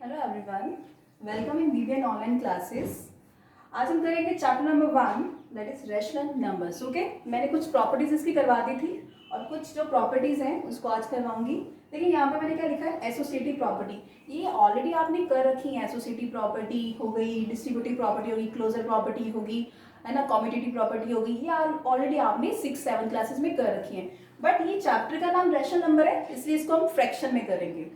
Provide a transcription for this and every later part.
Hello everyone, welcome in BBN online classes. आज हम करेंगे chapter number 1 that is rational numbers. Okay, मैंने कुछ प्रॉपर्टीज इसकी करवा दी थी और कुछ जो प्रॉपर्टीज हैं उसको आज करवाऊंगी। देखिए यहाँ पे मैंने क्या लिखा है, एसोसिएटिव प्रॉपर्टी। ये ऑलरेडी आपने कर रखी है। एसोसिएटिव प्रॉपर्टी हो गई, डिस्ट्रीब्यूटिव प्रॉपर्टी होगी, क्लोजर प्रॉपर्टी होगी, है ना, कॉम्यूटेटिव प्रॉपर्टी होगी। ये ऑलरेडी आपने 6-7 क्लासेस में कर रखी है। बट ये चैप्टर का नाम रैशनल नंबर है, इसलिए इसको हम फ्रैक्शन में करेंगे।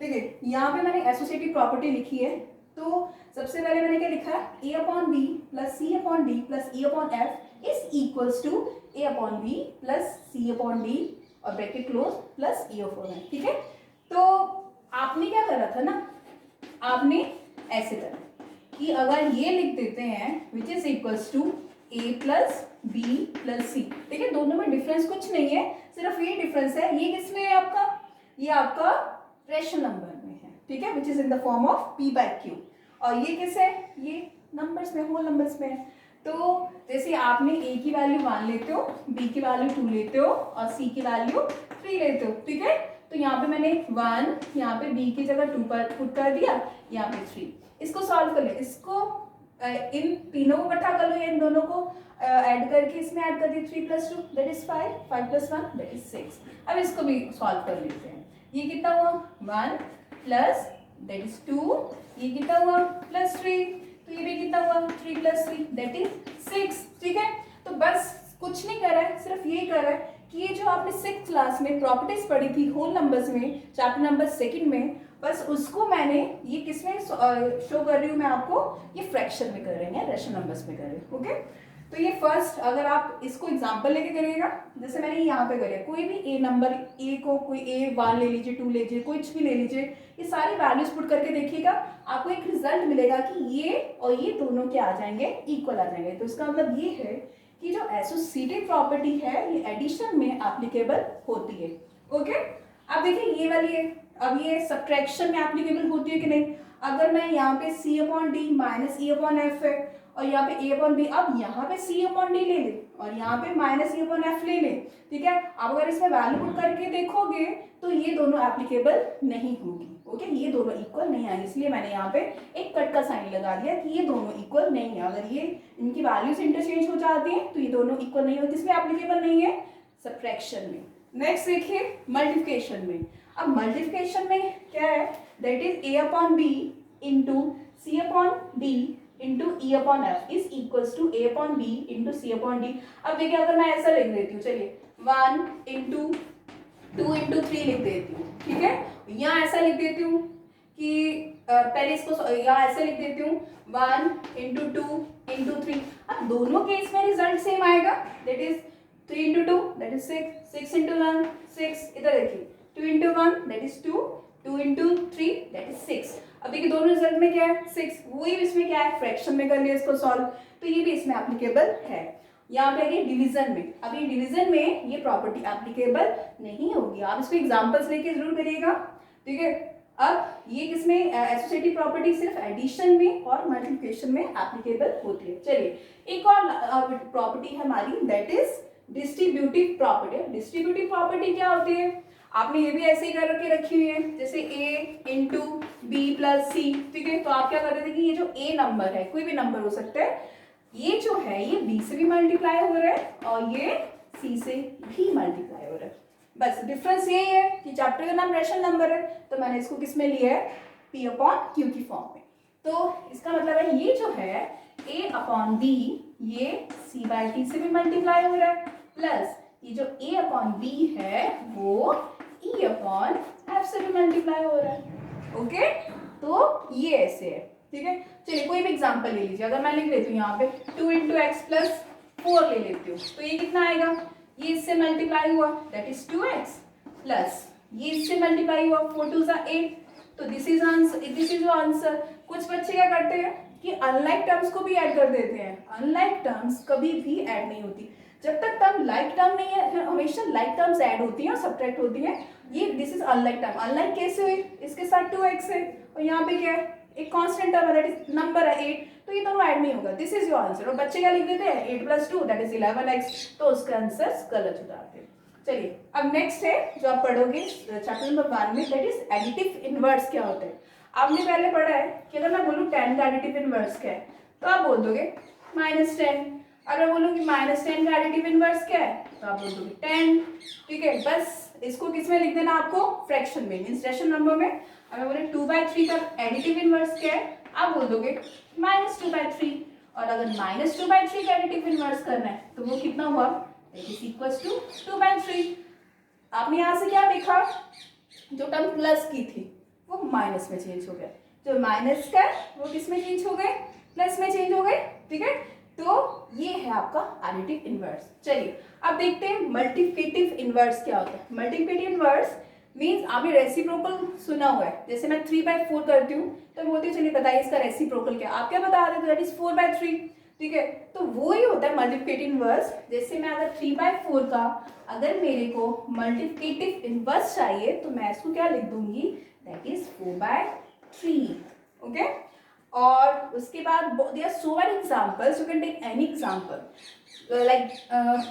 देखिए यहाँ पे मैंने एसोसिएटिव प्रॉपर्टी लिखी है। तो सबसे पहले मैंने क्या लिखा है, a upon B plus C upon D plus E upon F is equals to a upon B plus C upon D और bracket close plus E upon F. ठीक है, तो आपने क्या करा था ना, आपने ऐसे करा कि अगर ये लिख देते हैं which is equals to a plus B plus C. देखिए दोनों में डिफरेंस कुछ नहीं है, सिर्फ ये डिफरेंस है, ये किसमें है आपका, ये आपका रैशनल नंबर में है। ठीक है, which is in the form of p by q। और ये किस है, ये नंबर्स में, होल नंबर्स में है। तो जैसे आपने a की वैल्यू 1 लेते हो, b की वैल्यू 2 लेते हो और c की वैल्यू 3 लेते हो। ठीक है, तो यहाँ पे मैंने 1 यहाँ पे b की जगह 2 पर पुट कर दिया, यहाँ पे 3। इसको सॉल्व कर ले, इसको इन तीनों को इकट्ठा कर लो या इन दोनों को ऐड करके इसमें ऐड कर दिए, 3 plus 2 that is 5, 5 plus 1 that is 6। अब इसको भी सॉल्व कर लेते हैं। ये कितना हुआ, 1 प्लस दैट इज 2, ये कितना हुआ प्लस 3, तो ये भी कितना हुआ 3 प्लस 3 दैट इज 6। ठीक है, तो बस कुछ नहीं कर रहा है, सिर्फ ये कर रहा है कि ये जो आपने 6th क्लास में प्रॉपर्टीज पढ़ी थी होल नंबर्स में, चैप्टर नंबर 2 में, बस उसको मैंने ये किसमें शो कर रही हूँ मैं आपको, ये फ्रैक्शन में कर रहे हैं, रैशनल नंबर्स में कर रहे हैं। ओके, तो ये फर्स्ट अगर आप इसको एग्जांपल लेके करिएगा, जैसे मैंने यहाँ पे करिए, कोई भी ए नंबर, ए को कोई A1 ले लीजिए, 2 ले लीजिए, कुछ भी ले लीजिए, ये सारी वैल्यूज पुट करके देखिएगा, आपको एक रिजल्ट मिलेगा कि ये और ये दोनों क्या आ जाएंगे, इक्वल आ जाएंगे। तो इसका मतलब ये है कि जो एसोसिएटिव प्रॉपर्टी है ये एडिशन में एप्लीकेबल होती है। ओके, अब देखिए ये वाली है, अब ये सब्ट्रैक्शन में एप्लीकेबल होती है कि नहीं। अगर मैं यहाँ पे c अपॉन डी माइनस ई अपॉन एफ है और यहाँ पे a अपॉन बी, अब यहाँ पे c अपॉन डी ले ले और यहाँ पे माइनस e अपॉन एफ ले ले। ठीक है, अब अगर इसमें वैल्यू पुट करके देखोगे तो ये दोनों एप्लीकेबल नहीं होगी। ओके, ये दोनों इक्वल नहीं आएंगे, इसलिए मैंने यहाँ पे एक कट का साइन लगा दिया कि ये दोनों इक्वल नहीं है। अगर ये इनकी वैल्यूज इंटरचेंज हो जाती है तो ये दोनों इक्वल नहीं होती, इसमें एप्लीकेबल नहीं है, सब्ट्रैक्शन में। नेक्स्ट देखिए मल्टीप्लिकेशन में। अब मल्टीप्लिकेशन में क्या है, that is a upon B into C upon D into E upon F is equals to a upon B into C upon D. अब देखिए अगर मैं ऐसा लिख देती हूँ, चलिए 1 इंटू 2 इंटू 3 लिख देती हूँ। ठीक है, यहाँ ऐसा लिख देती हूँ कि पहले इसको यहाँ ऐसे लिख देती हूँ 1 इंटू 2 इंटू 3। अब दोनों केस में रिजल्ट सेम आएगा, that is 3 into 2 that is 6, 6 into 1 6, इधर देखिए 2 into 1 that is 2, 2 into 3 that is 6। अब देखिए दोनों रिजल्ट में क्या है 6, वही इसमें क्या है फ्रैक्शन में कर लिया इसको सॉल्व, तो ये भी इसमें एप्लीकेबल है। यहाँ पे आगे डिवीजन में, अब ये डिवीजन में ये प्रॉपर्टी एप्लीकेबल नहीं होगी, आप इसको एग्जांपल्स लेके जरूर करिएगा। ठीक है, अब ये किसमें एसोसिएटिव प्रॉपर्टी सिर्फ एडिशन में और मल्टीप्लिकेशन में एप्लीकेबल होती है। चलिए एक और प्रॉपर्टी है हमारी, that is distributive property. Distributive property क्या होती है, आपने ये भी ऐसे ही कर के रखी हुई है, जैसे a इंटू बी प्लस सी। ठीक है, तो आप क्या कर रहे थे कि ये जो a नंबर है, कोई भी नंबर हो सकता है, ये जो है ये b से भी मल्टीप्लाई हो रहा है और ये c से भी मल्टीप्लाई हो रहा है। बस डिफरेंस यही है कि चैप्टर का नाम रैशनल नंबर है, तो मैंने इसको किस में लिया है, p अपॉन q की फॉर्म में। तो इसका मतलब है ये जो है a अपॉन b ये c बाय t से भी मल्टीप्लाई हो रहा है, प्लस ये जो a अपॉन b है वो e अपॉन f से भी मल्टीप्लाई हो रहा है। ओके, तो ये ऐसे है। ठीक है, चलिए कोई भी एग्जांपल ले लीजिए, अगर मैं लिख लेती हूँ यहाँ पे 2 इंटू एक्स प्लस 4 ले लेती हूँ, तो ये कितना आएगा, ये इससे मल्टीप्लाई हुआ दैट इज 2x प्लस ये इससे मल्टीप्लाई हुआ 4 2 8, तो this is answer, this is your answer. कुछ बच्चे क्या करते हैं कि अनलाइक टर्म्स को भी ऐड कर देते हैं, अनलाइक टर्म्स कभी भी ऐड नहीं होती, जब तक टर्म लाइक टर्म नहीं है हमेशा लाइक टर्म्स ऐड होती हैं और सब्ट्रैक्ट होती हैं। ये this is unlike term, unlike कैसे हुई, इसके साथ 2x है और यहाँ पे क्या है, एक कांस्टेंट टर्म है दैट इज नंबर है 8, तो ये दोनों ऐड नहीं होगा, दिस इज योर आंसर। और बच्चे क्या लिख देते हैं 8 प्लस 2 दैट इज 11x, तो उसका आंसर गलत हो जाते हैं। चलिए अब नेक्स्ट है जो आप पढ़ोगे चैप्टर नंबर 1 में, दैट इज एडिटिव इनवर्स क्या होता है। आपने पहले पढ़ा है कि अगर मैं बोलूँ 10 का एडिटिव इनवर्स क्या है तो आप बोल दोगे -10। अगर बोलूँगी -10 का एडिटिव इनवर्स क्या है तो आप बोल दोगे 10। ठीक है, बस इसको किस में लिख देना आपको, फ्रैक्शन में, मीन्स रेशनल नंबर में। अगर बोले 2/3 का एडिटिव इनवर्स क्या है आप बोल दोगे -2/3। और अगर -2/3 का एडिटिव इनवर्स करना है तो वो कितना हुआ, दैट इज इक्वल्स टू 2/3। आपने यहाँ से क्या देखा, जो टर्म प्लस की थी वो माइनस में चेंज हो गया, जो माइनस का वो किस में चेंज हो गए, प्लस में चेंज हो गए। ठीक है, तो ये है आपका एडिटिव इनवर्स। चलिए अब देखते हैं मल्टीप्लिकेटिव इनवर्स क्या होता है। मल्टीप्लिकेटिव इनवर्स मीन्स आपने रेसिप्रोकल सुना हुआ है, जैसे मैं 3/4 करती हूँ तो बोलती हूँ चलिए बताइए इसका रेसिप्रोकल क्या, आप क्या बता रहे थे, दैट इज 4/3। ठीक है, तो वो ही होता है मल्टीप्लिकेटिव इनवर्स। जैसे मैं अगर 3/4 का अगर मेरे को मल्टीप्लिकेटिव इनवर्स चाहिए तो मैं इसको क्या लिख दूंगी, दैट इज 4/3। ओके, और उसके बाद there are so many examples, you can take any example like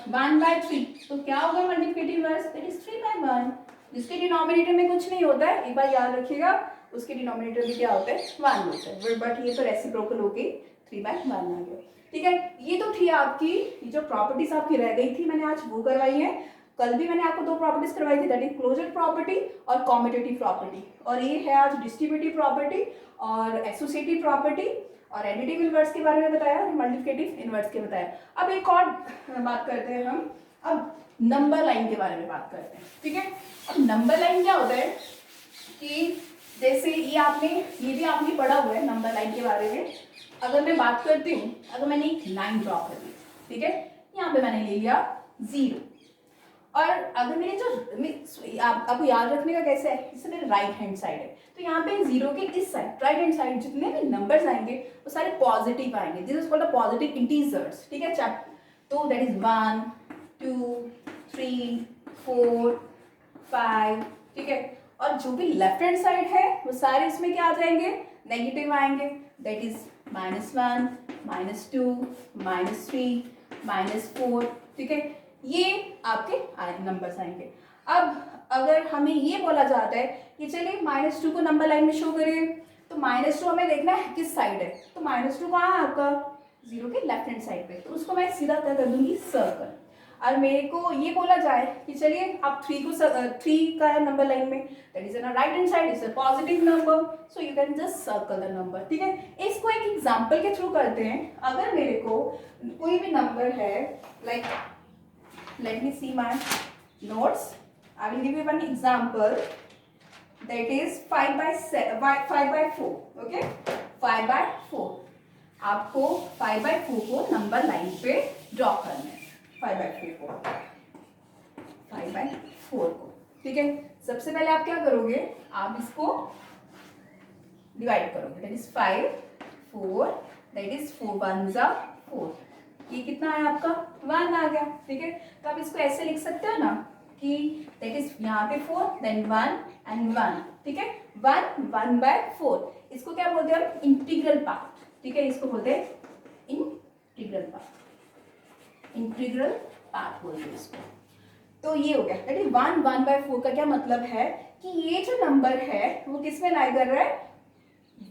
1/3, तो क्या होगा मल्टीप्लिकेटिव इनवर्स, दैट इज 3/1। जिसके डिनोमिनेटर में कुछ नहीं होता है, एक बार याद रखिएगा, उसके डिनोमिनेटर भी क्या होता है, 1 होता है, बट ये तो रेसिप्रोकल हो गई, 3/1 आ गया। ठीक है, ये तो थी आपकी, ये जो प्रॉपर्टीज आपकी रह गई थी मैंने आज वो करवाई है। कल भी मैंने आपको 2 प्रॉपर्टीज करवाई थी, दैट इज क्लोजर प्रॉपर्टी और कॉम्यूटेटिव प्रॉपर्टी, और ये है आज डिस्ट्रीब्यूटिव प्रॉपर्टी और एसोसिएटिव प्रॉपर्टी, और एडिटिव इनवर्स के बारे में बताया और मल्टीप्लिकेटिव इनवर्स के बताया। अब एक और बात करते हैं हम, अब नंबर लाइन के बारे में बात करते हैं। ठीक है, अब नंबर लाइन क्या होता है कि जैसे ये भी आपने पढ़ा हुआ है नंबर लाइन के बारे में। अगर मैं बात करती हूँ, अगर मैंने एक लाइन ड्रॉ कर दी, ठीक है, यहाँ पे मैंने ले लिया 0, और अगर मेरे जो आपको याद रखने का कैसे है, जैसे मेरे राइट हैंड साइड है तो यहाँ पे 0 के इस साइड राइट हैंड साइड जितने भी नंबर्स आएंगे वो सारे पॉजिटिव आएंगे, this is called a positive integers. ठीक है, तो दैट इज 1 2 3 4 5। ठीक है, और जो भी लेफ्ट हैंड साइड है वो सारे इसमें क्या आ जाएंगे, नेगेटिव आएंगे, दैट इज -1 -2 -3 -4। ठीक है, ये आपके नंबर्स आएंगे। अब अगर हमें ये बोला जाता है कि चलिए -2 को नंबर लाइन में शो करिए, तो -2 हमें देखना है किस साइड है, तो -2 कहाँ है आपका, 0 के लेफ्ट हैंड साइड पे, तो उसको मैं सीधा कर दूंगी सर्कल। और मेरे को ये बोला जाए कि चलिए आप 3 का नंबर लाइन में, that is on right hand side, is a positive number, so you can just circle the number. ठीक है, इसको एक एग्जांपल के थ्रू करते हैं। अगर मेरे को कोई भी नंबर है, like let me see my notes, I will give you one example, that is 5/4। okay, 5/4 आपको 5/4 को नंबर लाइन पे ड्रॉ करना है, 5/4 को। ठीक है, सबसे पहले आप क्या करोगे, आप इसको डिवाइड करोगे, दैट इज 5 4, दैट इज 4 1 4, ये कितना है आपका 1 आ गया। ठीक है, तो आप इसको ऐसे लिख सकते हो ना कि दैट इज यहाँ पे 4 देन 1 एंड 1। ठीक है, 1/4, इसको क्या बोलते हैं हम, इंटीग्रल पार्ट। ठीक है, इसको बोलते हैं इंटीग्रल पार्ट, इंटीग्रल पार्ट बोलते हैं इसको। तो ये हो गया, दैट इज 1/4 का क्या मतलब है कि ये जो नंबर है वो किस में लाई कर रहा है,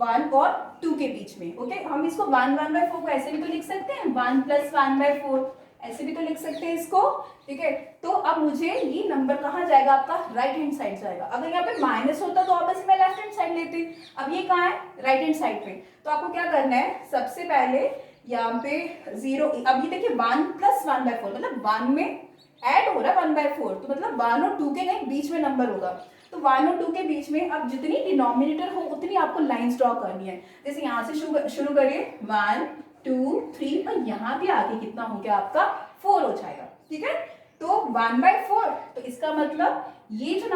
1 और 2 के बीच में। ओके, हम इसको 1/4 को ऐसे भी तो लिख सकते हैं, 1 + 1/4 ऐसे भी तो लिख सकते हैं इसको। ठीक है, तो अब मुझे ये नंबर कहाँ जाएगा, आपका राइट हैंड साइड जाएगा। अगर यहाँ पे माइनस होता तो ऑब्वियसली मैं लेफ्ट हैंड साइड लेती, अब ये कहाँ है, राइट हैंड साइड पे। तो आपको क्या करना है, सबसे पहले यहाँ पे 0, अब ये देखिए 1 + 1/4 मतलब 1 में ऐड हो रहा है 1/4, तो मतलब 1 और 2 के कहीं बीच में नंबर होगा, तो 1 और 2 के बीच में अब जितनी डिनोमिनेटर हो उतनी आपको लाइंस ड्रॉ करनी है। जैसे यहाँ से शुरू करिए 1 2 3, और यहाँ पे आके कितना हो गया आपका 4 हो जाएगा। ठीक है, तो 1/4, तो इसका मतलब ये जो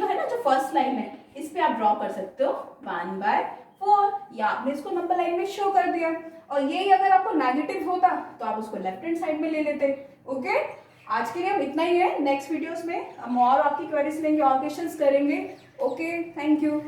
है ना, जो फर्स्ट लाइन है इस पे आप ड्रॉ कर सकते हो 1/4, या आपने इसको नंबर लाइन में शो कर दिया। और यही अगर आपको नेगेटिव होता तो आप उसको लेफ्ट हैंड साइड में ले लेते। ओके, आज के लिए अब इतना ही है, नेक्स्ट वीडियोस में हम और आपकी क्वेरीज लेंगे और क्वेश्चंस करेंगे। Okay, thank you.